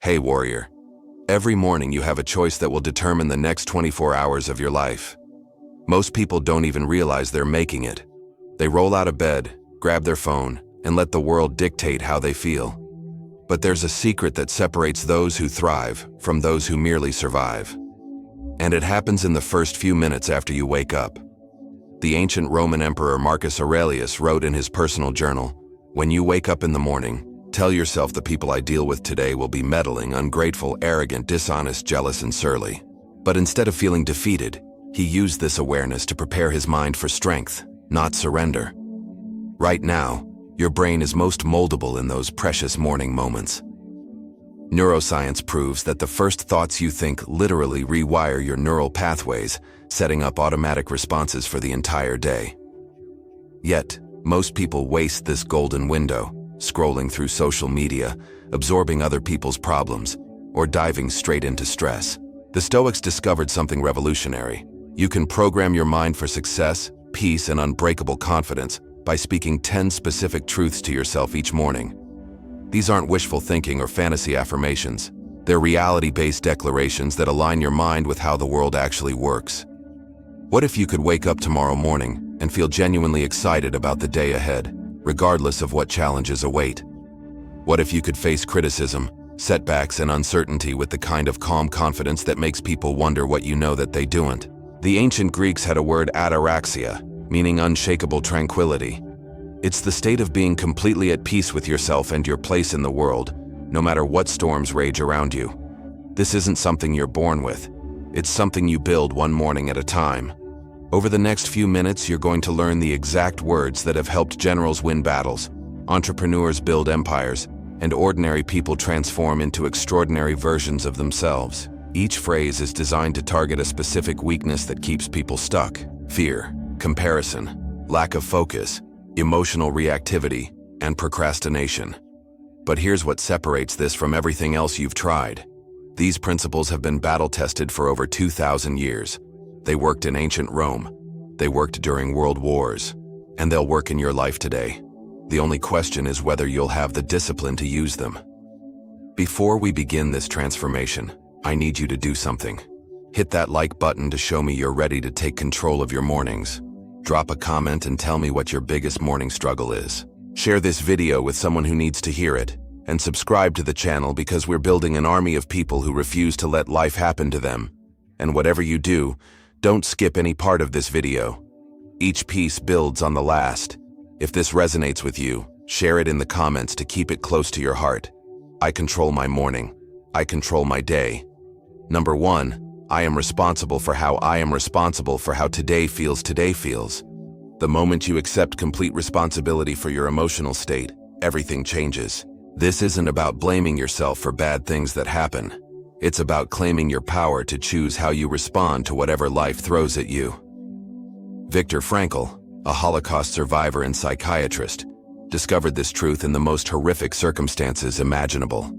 Hey warrior, every morning you have a choice that will determine the next 24 hours of your life. Most people don't even realize they're making it. They roll out of bed, grab their phone, and let the world dictate how they feel. But there's a secret that separates those who thrive from those who merely survive. And it happens in the first few minutes after you wake up. The ancient Roman emperor Marcus Aurelius wrote in his personal journal, "When you wake up in the morning, tell yourself the people I deal with today will be meddling, ungrateful, arrogant, dishonest, jealous, and surly." But instead of feeling defeated, he used this awareness to prepare his mind for strength, not surrender. Right now, your brain is most moldable in those precious morning moments. Neuroscience proves that the first thoughts you think literally rewire your neural pathways, setting up automatic responses for the entire day. Yet, most people waste this golden window, scrolling through social media, absorbing other people's problems, or diving straight into stress. The Stoics discovered something revolutionary. You can program your mind for success, peace, and unbreakable confidence by speaking 10 specific truths to yourself each morning. These aren't wishful thinking or fantasy affirmations. They're reality-based declarations that align your mind with how the world actually works. What if you could wake up tomorrow morning and feel genuinely excited about the day ahead, regardless of what challenges await? What if you could face criticism, setbacks, and uncertainty with the kind of calm confidence that makes people wonder what you know that they don't? The ancient Greeks had a word ataraxia, meaning unshakable tranquility. It's the state of being completely at peace with yourself and your place in the world, no matter what storms rage around you. This isn't something you're born with. It's something you build one morning at a time. Over the next few minutes, you're going to learn the exact words that have helped generals win battles, entrepreneurs build empires, and ordinary people transform into extraordinary versions of themselves. Each phrase is designed to target a specific weakness that keeps people stuck: fear, comparison, lack of focus, emotional reactivity, and procrastination. But here's what separates this from everything else you've tried. These principles have been battle-tested for over 2,000 years. They worked in ancient Rome. They worked during world wars. And they'll work in your life today. The only question is whether you'll have the discipline to use them. Before we begin this transformation, I need you to do something. Hit that like button to show me you're ready to take control of your mornings. Drop a comment and tell me what your biggest morning struggle is. Share this video with someone who needs to hear it. And subscribe to the channel because we're building an army of people who refuse to let life happen to them. And whatever you do, don't skip any part of this video. Each piece builds on the last. If this resonates with you, share it in the comments to keep it close to your heart. I control my morning. I control my day. Number 1, I am responsible for how today feels. The moment you accept complete responsibility for your emotional state, everything changes. This isn't about blaming yourself for bad things that happen. It's about claiming your power to choose how you respond to whatever life throws at you. Viktor Frankl, a Holocaust survivor and psychiatrist, discovered this truth in the most horrific circumstances imaginable.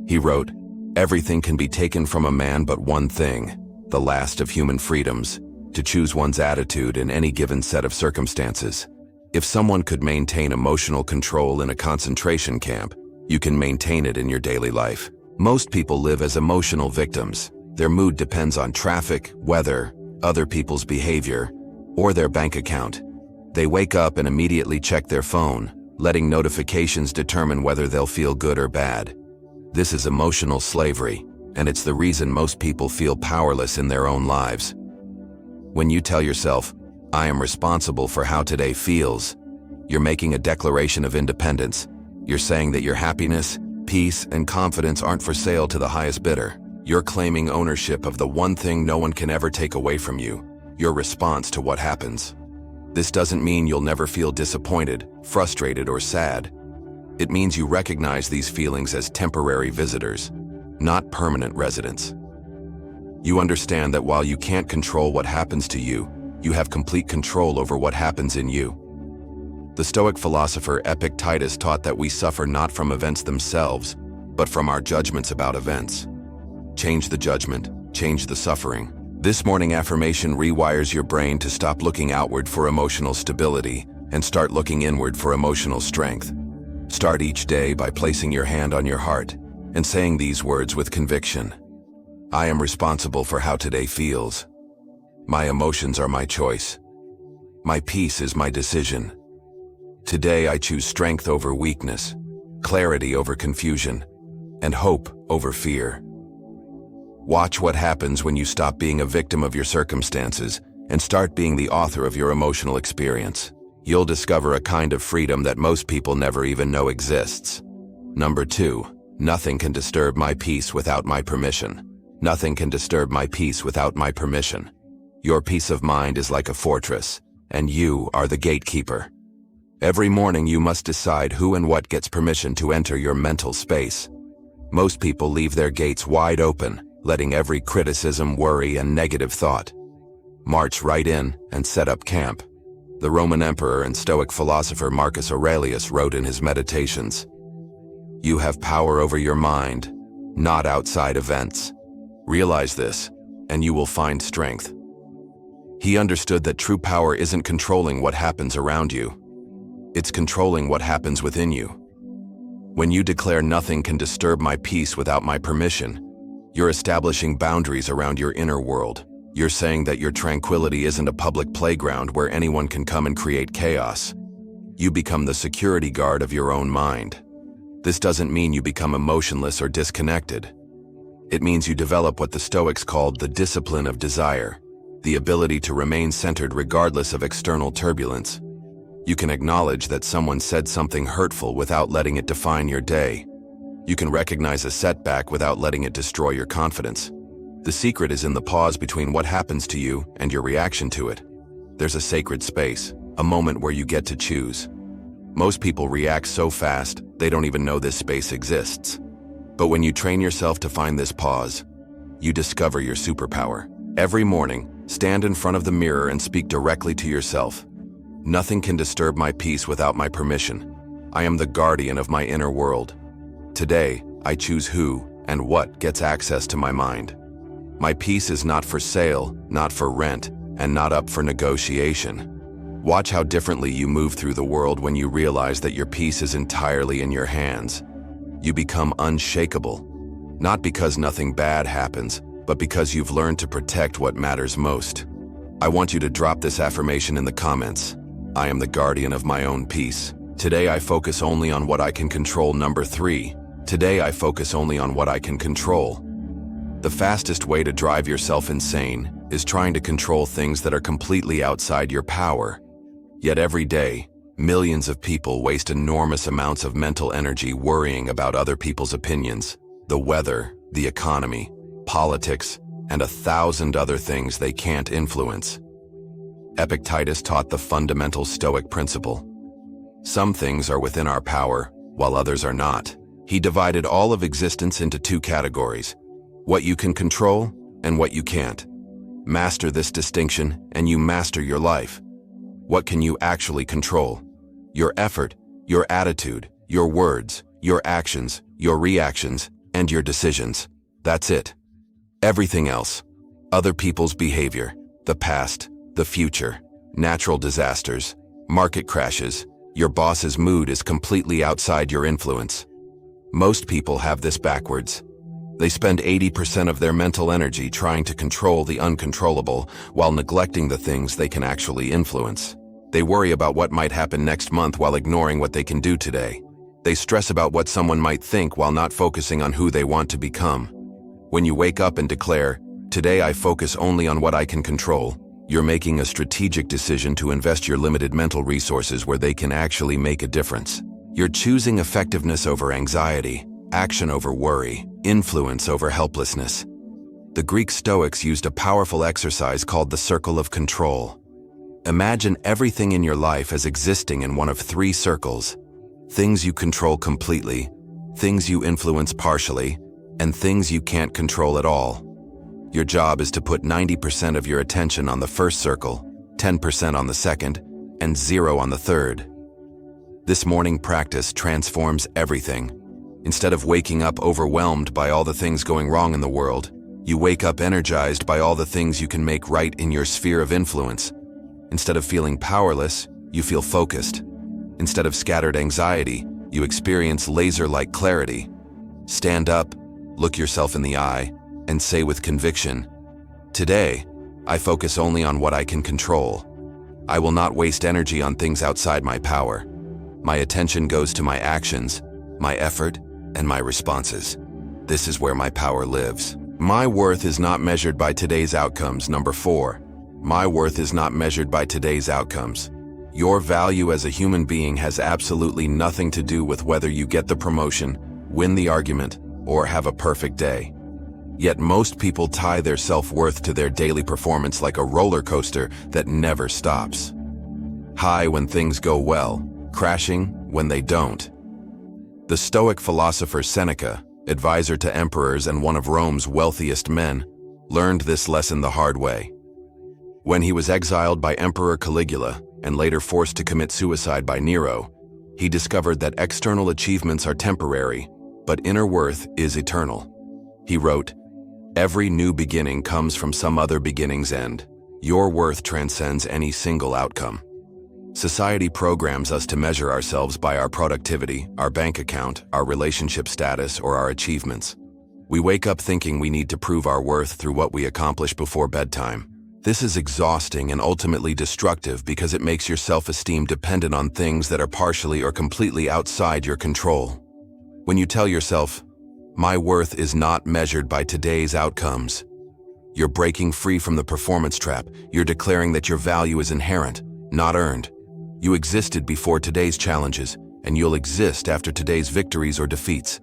He wrote, "Everything can be taken from a man but one thing, the last of human freedoms, to choose one's attitude in any given set of circumstances. If someone could maintain emotional control in a concentration camp, you can maintain it in your daily life." Most people live as emotional victims. Their mood depends on traffic, weather, other people's behavior, or their bank account. They wake up and immediately check their phone, letting notifications determine whether they'll feel good or bad. This is emotional slavery, and it's the reason most people feel powerless in their own lives. When you tell yourself, "I am responsible for how today feels," you're making a declaration of independence. You're saying that your happiness, peace, and confidence aren't for sale to the highest bidder. You're claiming ownership of the one thing no one can ever take away from you, your response to what happens. This doesn't mean you'll never feel disappointed, frustrated, or sad. It means you recognize these feelings as temporary visitors, not permanent residents. You understand that while you can't control what happens to you, you have complete control over what happens in you. The Stoic philosopher Epictetus taught that we suffer not from events themselves, but from our judgments about events. Change the judgment, change the suffering. This morning affirmation rewires your brain to stop looking outward for emotional stability and start looking inward for emotional strength. Start each day by placing your hand on your heart. and saying these words with conviction. I am responsible for how today feels. My emotions are my choice. My peace is my decision. Today I choose strength over weakness, clarity over confusion, and hope over fear. Watch what happens when you stop being a victim of your circumstances and start being the author of your emotional experience. You'll discover a kind of freedom that most people never even know exists. Number 2, nothing can disturb my peace without my permission. Nothing can disturb my peace without my permission. Your peace of mind is like a fortress, and you are the gatekeeper. Every morning you must decide who and what gets permission to enter your mental space. Most people leave their gates wide open, letting every criticism, worry, and negative thought march right in and set up camp. The Roman emperor and Stoic philosopher Marcus Aurelius wrote in his Meditations, "You have power over your mind, not outside events. Realize this, and you will find strength." He understood that true power isn't controlling what happens around you. It's controlling what happens within you. When you declare nothing can disturb my peace without my permission, you're establishing boundaries around your inner world. You're saying that your tranquility isn't a public playground where anyone can come and create chaos. You become the security guard of your own mind. This doesn't mean you become emotionless or disconnected. It means you develop what the Stoics called the discipline of desire, the ability to remain centered regardless of external turbulence. You can acknowledge that someone said something hurtful without letting it define your day. You can recognize a setback without letting it destroy your confidence. The secret is in the pause between what happens to you and your reaction to it. There's a sacred space, a moment where you get to choose. Most people react so fast, they don't even know this space exists. But when you train yourself to find this pause, you discover your superpower. Every morning, stand in front of the mirror and speak directly to yourself. Nothing can disturb my peace without my permission. I am the guardian of my inner world. Today, I choose who and what gets access to my mind. My peace is not for sale, not for rent, and not up for negotiation. Watch how differently you move through the world when you realize that your peace is entirely in your hands. You become unshakable, not because nothing bad happens, but because you've learned to protect what matters most. I want you to drop this affirmation in the comments. I am the guardian of my own peace. Today I focus only on what I can control. Number 3. Today I focus only on what I can control. The fastest way to drive yourself insane is trying to control things that are completely outside your power. Yet every day, millions of people waste enormous amounts of mental energy worrying about other people's opinions, the weather, the economy, politics, and 1,000 other things they can't influence. Epictetus taught the fundamental Stoic principle. Some things are within our power, while others are not. He divided all of existence into 2 categories: what you can control and what you can't. Master this distinction and you master your life. What can you actually control? Your effort, your attitude, your words, your actions, your reactions, and your decisions. That's it. Everything else, other people's behavior, the past, the future, natural disasters, market crashes, your boss's mood is completely outside your influence. Most people have this backwards. They spend 80% of their mental energy trying to control the uncontrollable while neglecting the things they can actually influence. They worry about what might happen next month while ignoring what they can do today. They stress about what someone might think while not focusing on who they want to become. When you wake up and declare, "Today I focus only on what I can control," you're making a strategic decision to invest your limited mental resources where they can actually make a difference. You're choosing effectiveness over anxiety, action over worry, influence over helplessness. The Greek Stoics used a powerful exercise called the circle of control. Imagine everything in your life as existing in one of 3 circles: things you control completely, things you influence partially, and things you can't control at all. Your job is to put 90% of your attention on the first circle, 10% on the second, and 0 on the third. This morning practice transforms everything. Instead of waking up overwhelmed by all the things going wrong in the world, you wake up energized by all the things you can make right in your sphere of influence. Instead of feeling powerless, you feel focused. Instead of scattered anxiety, you experience laser-like clarity. Stand up, look yourself in the eye, and say with conviction, "Today, I focus only on what I can control. I will not waste energy on things outside my power. My attention goes to my actions, my effort, and my responses. This is where my power lives." My worth is not measured by today's outcomes. Number 4. My worth is not measured by today's outcomes. Your value as a human being has absolutely nothing to do with whether you get the promotion, win the argument, or have a perfect day. Yet most people tie their self-worth to their daily performance like a roller coaster that never stops. High when things go well, crashing when they don't. The Stoic philosopher Seneca, advisor to emperors and one of Rome's wealthiest men, learned this lesson the hard way. When he was exiled by Emperor Caligula and later forced to commit suicide by Nero, he discovered that external achievements are temporary, but inner worth is eternal. He wrote, "Every new beginning comes from some other beginning's end. Your worth transcends any single outcome." Society programs us to measure ourselves by our productivity, our bank account, our relationship status, or our achievements. We wake up thinking we need to prove our worth through what we accomplish before bedtime. This is exhausting and ultimately destructive because it makes your self-esteem dependent on things that are partially or completely outside your control. When you tell yourself, "My worth is not measured by today's outcomes," you're breaking free from the performance trap. You're declaring that your value is inherent, not earned. You existed before today's challenges, and you'll exist after today's victories or defeats.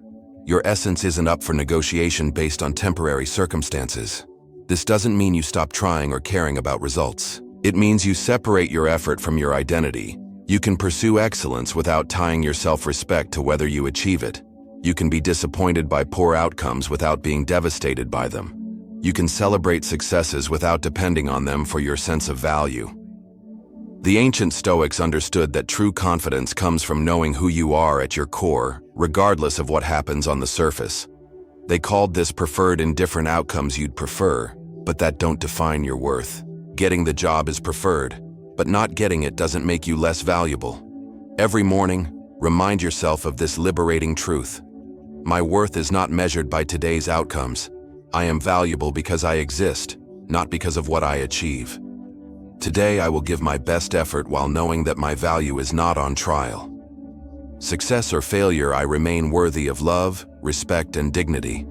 Your essence isn't up for negotiation based on temporary circumstances. This doesn't mean you stop trying or caring about results. It means you separate your effort from your identity. You can pursue excellence without tying your self-respect to whether you achieve it. You can be disappointed by poor outcomes without being devastated by them. You can celebrate successes without depending on them for your sense of value. The ancient Stoics understood that true confidence comes from knowing who you are at your core, regardless of what happens on the surface. They called this preferred indifferent outcomes you'd prefer, but that don't define your worth. Getting the job is preferred, but not getting it doesn't make you less valuable. Every morning, remind yourself of this liberating truth. My worth is not measured by today's outcomes. I am valuable because I exist, not because of what I achieve. Today I will give my best effort while knowing that my value is not on trial. Success or failure, I remain worthy of love, respect, and dignity.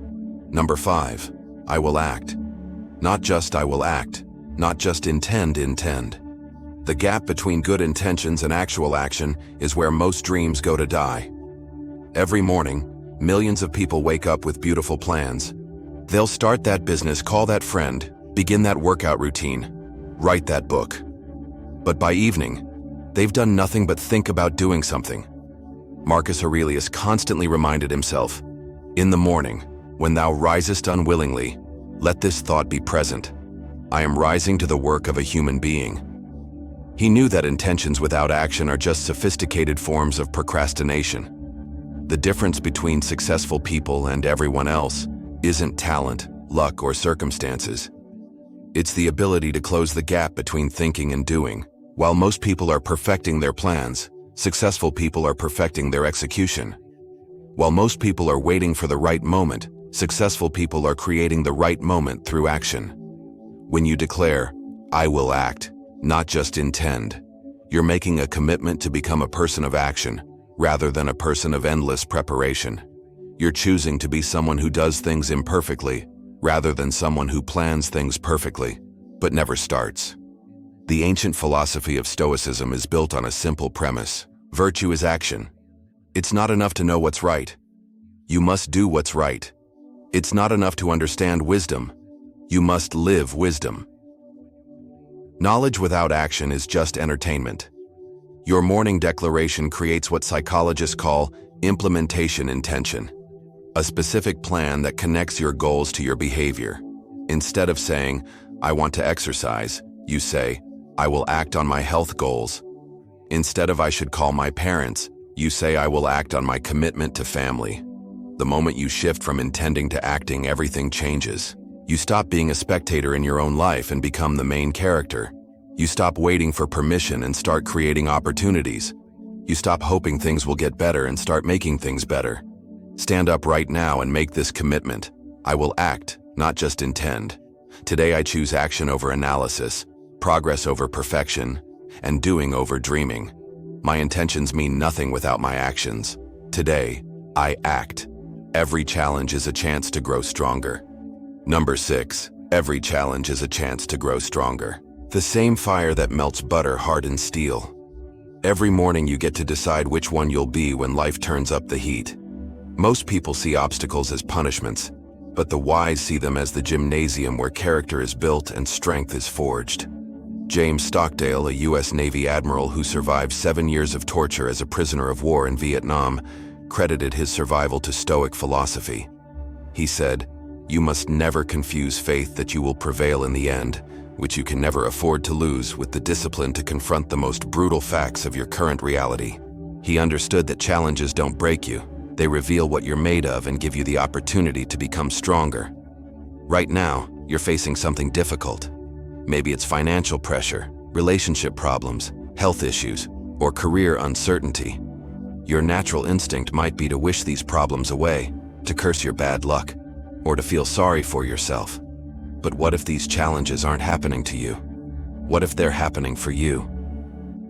Number 5, I will act. Not just I will act, not just intend. The gap between good intentions and actual action is where most dreams go to die. Every morning, millions of people wake up with beautiful plans. They'll start that business, call that friend, begin that workout routine, write that book. But by evening, they've done nothing but think about doing something. Marcus Aurelius constantly reminded himself, "In the morning, when thou risest unwillingly, let this thought be present. I am rising to the work of a human being." He knew that intentions without action are just sophisticated forms of procrastination. The difference between successful people and everyone else isn't talent, luck, or circumstances. It's the ability to close the gap between thinking and doing. While most people are perfecting their plans, successful people are perfecting their execution. While most people are waiting for the right moment, successful people are creating the right moment through action. When you declare, "I will act," not just intend, you're making a commitment to become a person of action, rather than a person of endless preparation. You're choosing to be someone who does things imperfectly, rather than someone who plans things perfectly, but never starts. The ancient philosophy of Stoicism is built on a simple premise. Virtue is action. It's not enough to know what's right. You must do what's right. It's not enough to understand wisdom. You must live wisdom. Knowledge without action is just entertainment. Your morning declaration creates what psychologists call implementation intention, a specific plan that connects your goals to your behavior. Instead of saying, "I want to exercise," you say, "I will act on my health goals." Instead of "I should call my parents," you say, "I will act on my commitment to family." The moment you shift from intending to acting, everything changes. You stop being a spectator in your own life and become the main character. You stop waiting for permission and start creating opportunities. You stop hoping things will get better and start making things better. Stand up right now and make this commitment. I will act, not just intend. Today I choose action over analysis, progress over perfection, and doing over dreaming. My intentions mean nothing without my actions. Today, I act. Every challenge is a chance to grow stronger. Number 6. Every challenge is a chance to grow stronger. The same fire that melts butter hardens steel. Every morning you get to decide which one you'll be when life turns up the heat. Most people see obstacles as punishments, but the wise see them as the gymnasium where character is built and strength is forged. James Stockdale, a U.S. Navy admiral who survived 7 years of torture as a prisoner of war in Vietnam, credited his survival to Stoic philosophy. He said, "You must never confuse faith that you will prevail in the end, which you can never afford to lose, with the discipline to confront the most brutal facts of your current reality." He understood that challenges don't break you. They reveal what you're made of and give you the opportunity to become stronger. Right now, you're facing something difficult. Maybe it's financial pressure, relationship problems, health issues, or career uncertainty. Your natural instinct might be to wish these problems away, to curse your bad luck, or to feel sorry for yourself. But what if these challenges aren't happening to you? What if they're happening for you?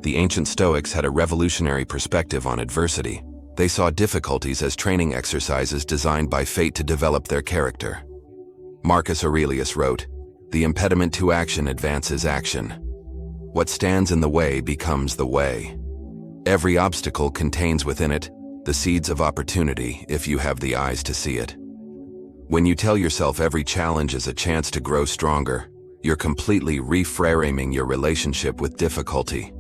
The ancient Stoics had a revolutionary perspective on adversity. They saw difficulties as training exercises designed by fate to develop their character. Marcus Aurelius wrote, "The impediment to action advances action. What stands in the way becomes the way." Every obstacle contains within it the seeds of opportunity if you have the eyes to see it. When you tell yourself every challenge is a chance to grow stronger, you're completely reframing your relationship with difficulty.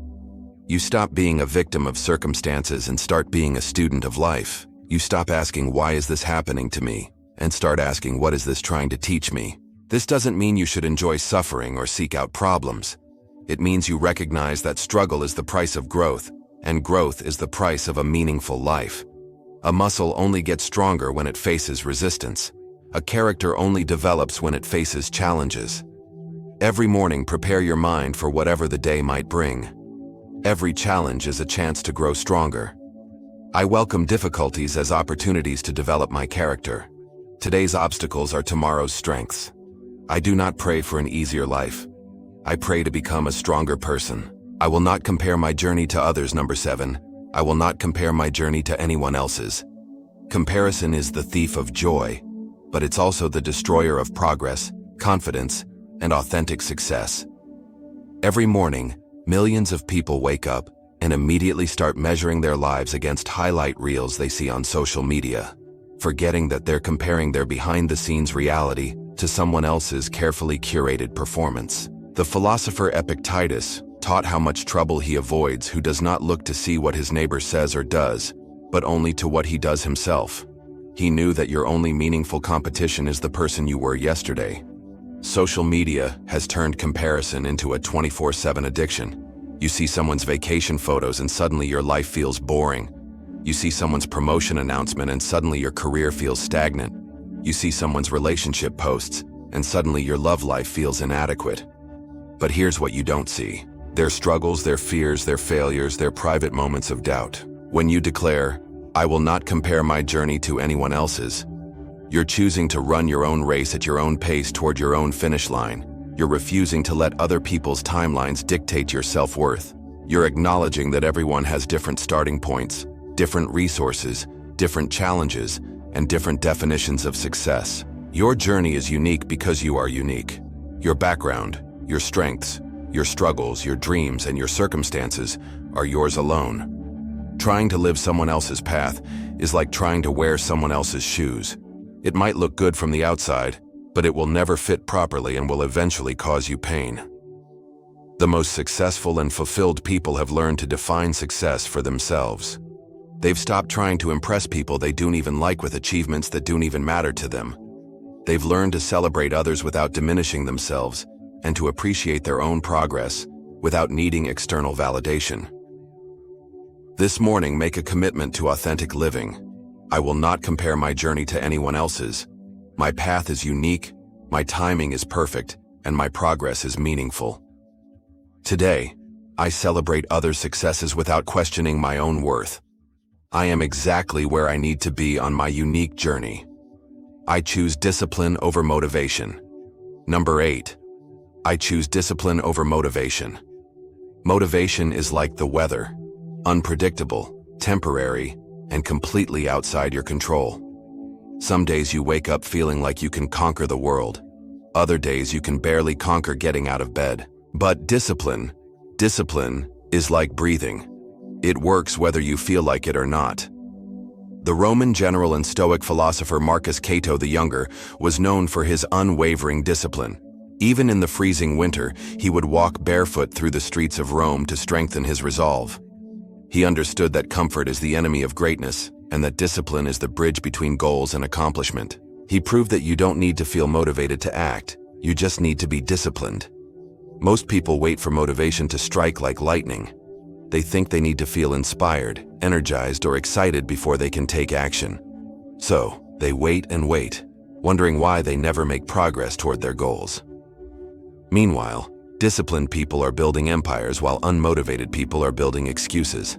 You stop being a victim of circumstances and start being a student of life. You stop asking, "Why is this happening to me?" and start asking, "What is this trying to teach me?" This doesn't mean you should enjoy suffering or seek out problems. It means you recognize that struggle is the price of growth, and growth is the price of a meaningful life. A muscle only gets stronger when it faces resistance. A character only develops when it faces challenges. Every morning, prepare your mind for whatever the day might bring. Every challenge is a chance to grow stronger. I welcome difficulties as opportunities to develop my character. Today's obstacles are tomorrow's strengths. I do not pray for an easier life. I pray to become a stronger person. I will not compare my journey to others. Number 7. I will not compare my journey to anyone else's. Comparison is the thief of joy, but it's also the destroyer of progress, confidence, and authentic success. Every morning, millions of people wake up and immediately start measuring their lives against highlight reels they see on social media, forgetting that they're comparing their behind-the-scenes reality to someone else's carefully curated performance. The philosopher Epictetus taught how much trouble he avoids who does not look to see what his neighbor says or does, but only to what he does himself. He knew that your only meaningful competition is the person you were yesterday. Social media has turned comparison into a 24/7 addiction. You see someone's vacation photos and suddenly your life feels boring. You see someone's promotion announcement and suddenly your career feels stagnant. You see someone's relationship posts and suddenly your love life feels inadequate. But here's what you don't see: their struggles, their fears, their failures, their private moments of doubt. When you declare, "I will not compare my journey to anyone else's," you're choosing to run your own race at your own pace toward your own finish line. You're refusing to let other people's timelines dictate your self-worth. You're acknowledging that everyone has different starting points, different resources, different challenges, and different definitions of success. Your journey is unique because you are unique. Your background, your strengths, your struggles, your dreams, and your circumstances are yours alone. Trying to live someone else's path is like trying to wear someone else's shoes. It might look good from the outside, but it will never fit properly and will eventually cause you pain. The most successful and fulfilled people have learned to define success for themselves. They've stopped trying to impress people they don't even like with achievements that don't even matter to them. They've learned to celebrate others without diminishing themselves and to appreciate their own progress without needing external validation. This morning, make a commitment to authentic living. I will not compare my journey to anyone else's. My path is unique, my timing is perfect, and my progress is meaningful. Today, I celebrate others' successes without questioning my own worth. I am exactly where I need to be on my unique journey. I choose discipline over motivation. Number 8. I choose discipline over motivation. Motivation is like the weather, unpredictable, temporary, and completely outside your control. Some days you wake up feeling like you can conquer the world. Other days you can barely conquer getting out of bed. But discipline is like breathing. It works whether you feel like it or not. The Roman general and Stoic philosopher Marcus Cato the Younger was known for his unwavering discipline. Even in the freezing winter, he would walk barefoot through the streets of Rome to strengthen his resolve. He understood that comfort is the enemy of greatness, and that discipline is the bridge between goals and accomplishment. He proved that you don't need to feel motivated to act, you just need to be disciplined. Most people wait for motivation to strike like lightning. They think they need to feel inspired, energized, or excited before they can take action. So, they wait and wait, wondering why they never make progress toward their goals. Meanwhile, disciplined people are building empires while unmotivated people are building excuses.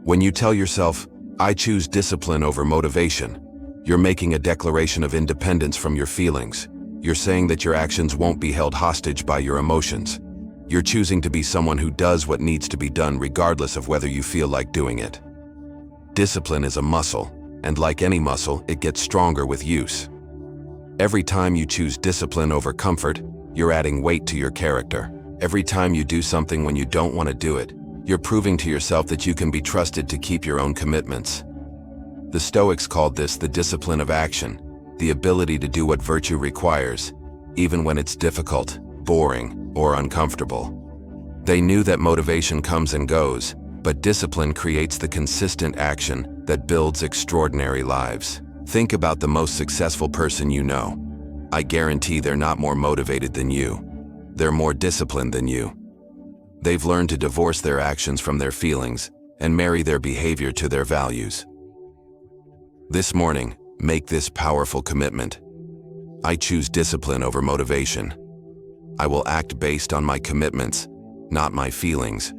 When you tell yourself, I choose discipline over motivation, you're making a declaration of independence from your feelings. You're saying that your actions won't be held hostage by your emotions. You're choosing to be someone who does what needs to be done regardless of whether you feel like doing it. Discipline is a muscle, and like any muscle, it gets stronger with use. Every time you choose discipline over comfort, you're adding weight to your character. Every time you do something when you don't want to do it, you're proving to yourself that you can be trusted to keep your own commitments. The Stoics called this the discipline of action, the ability to do what virtue requires, even when it's difficult, boring, or uncomfortable. They knew that motivation comes and goes, but discipline creates the consistent action that builds extraordinary lives. Think about the most successful person you know. I guarantee they're not more motivated than you. They're more disciplined than you. They've learned to divorce their actions from their feelings and marry their behavior to their values. This morning, make this powerful commitment. I choose discipline over motivation. I will act based on my commitments, not my feelings.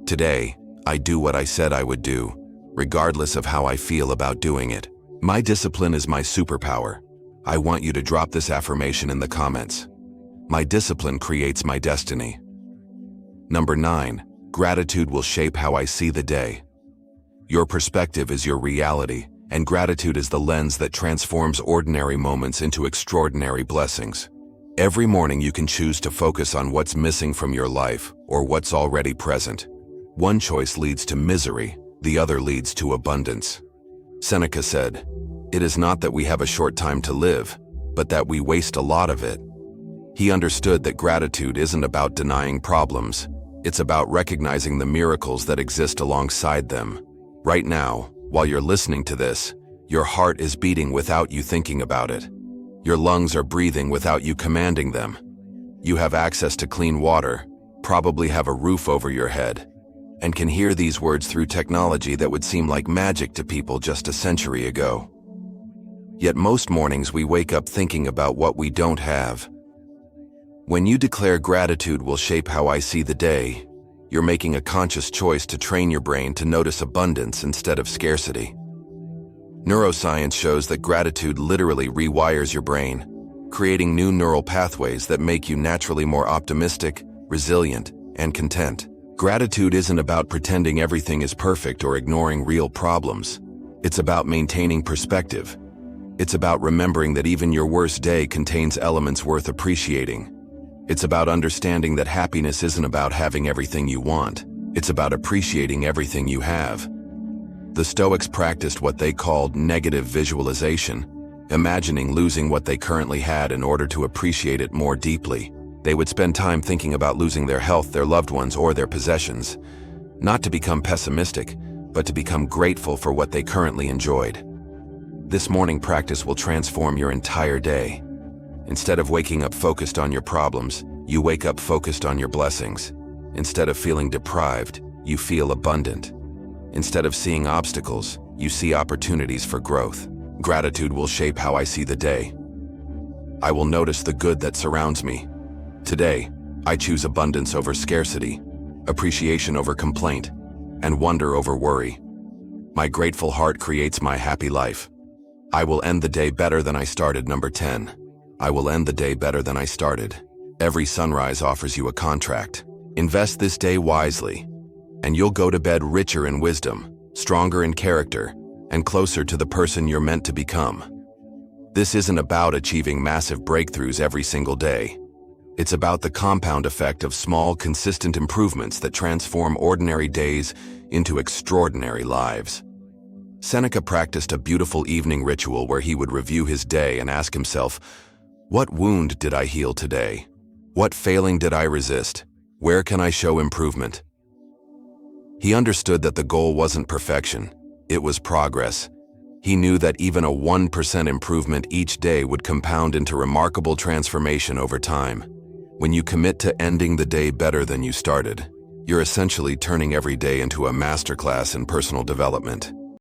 Today, I do what I said I would do, regardless of how I feel about doing it. My discipline is my superpower. I want you to drop this affirmation in the comments. My discipline creates my destiny. Number 9, gratitude will shape how I see the day. Your perspective is your reality, and gratitude is the lens that transforms ordinary moments into extraordinary blessings. Every morning you can choose to focus on what's missing from your life or what's already present. One choice leads to misery, the other leads to abundance. Seneca said, "It is not that we have a short time to live, but that we waste a lot of it." He understood that gratitude isn't about denying problems. It's about recognizing the miracles that exist alongside them. Right now, while you're listening to this, your heart is beating without you thinking about it. Your lungs are breathing without you commanding them. You have access to clean water, probably have a roof over your head, and can hear these words through technology that would seem like magic to people just a century ago. Yet most mornings we wake up thinking about what we don't have. When you declare gratitude will shape how I see the day, you're making a conscious choice to train your brain to notice abundance instead of scarcity. Neuroscience shows that gratitude literally rewires your brain, creating new neural pathways that make you naturally more optimistic, resilient, and content. Gratitude isn't about pretending everything is perfect or ignoring real problems. It's about maintaining perspective. It's about remembering that even your worst day contains elements worth appreciating. It's about understanding that happiness isn't about having everything you want. It's about appreciating everything you have. The Stoics practiced what they called negative visualization, imagining losing what they currently had in order to appreciate it more deeply. They would spend time thinking about losing their health, their loved ones, or their possessions, not to become pessimistic, but to become grateful for what they currently enjoyed. This morning practice will transform your entire day. Instead of waking up focused on your problems, you wake up focused on your blessings. Instead of feeling deprived, you feel abundant. Instead of seeing obstacles, you see opportunities for growth. Gratitude will shape how I see the day. I will notice the good that surrounds me. Today, I choose abundance over scarcity, appreciation over complaint, and wonder over worry. My grateful heart creates my happy life. I will end the day better than I started. Number 10. I will end the day better than I started. Every sunrise offers you a contract. Invest this day wisely, and you'll go to bed richer in wisdom, stronger in character, and closer to the person you're meant to become. This isn't about achieving massive breakthroughs every single day. It's about the compound effect of small, consistent improvements that transform ordinary days into extraordinary lives. Seneca practiced a beautiful evening ritual where he would review his day and ask himself, "What wound did I heal today? What failing did I resist? Where can I show improvement?" He understood that the goal wasn't perfection, it was progress. He knew that even a 1% improvement each day would compound into remarkable transformation over time. When you commit to ending the day better than you started, you're essentially turning every day into a masterclass in personal development.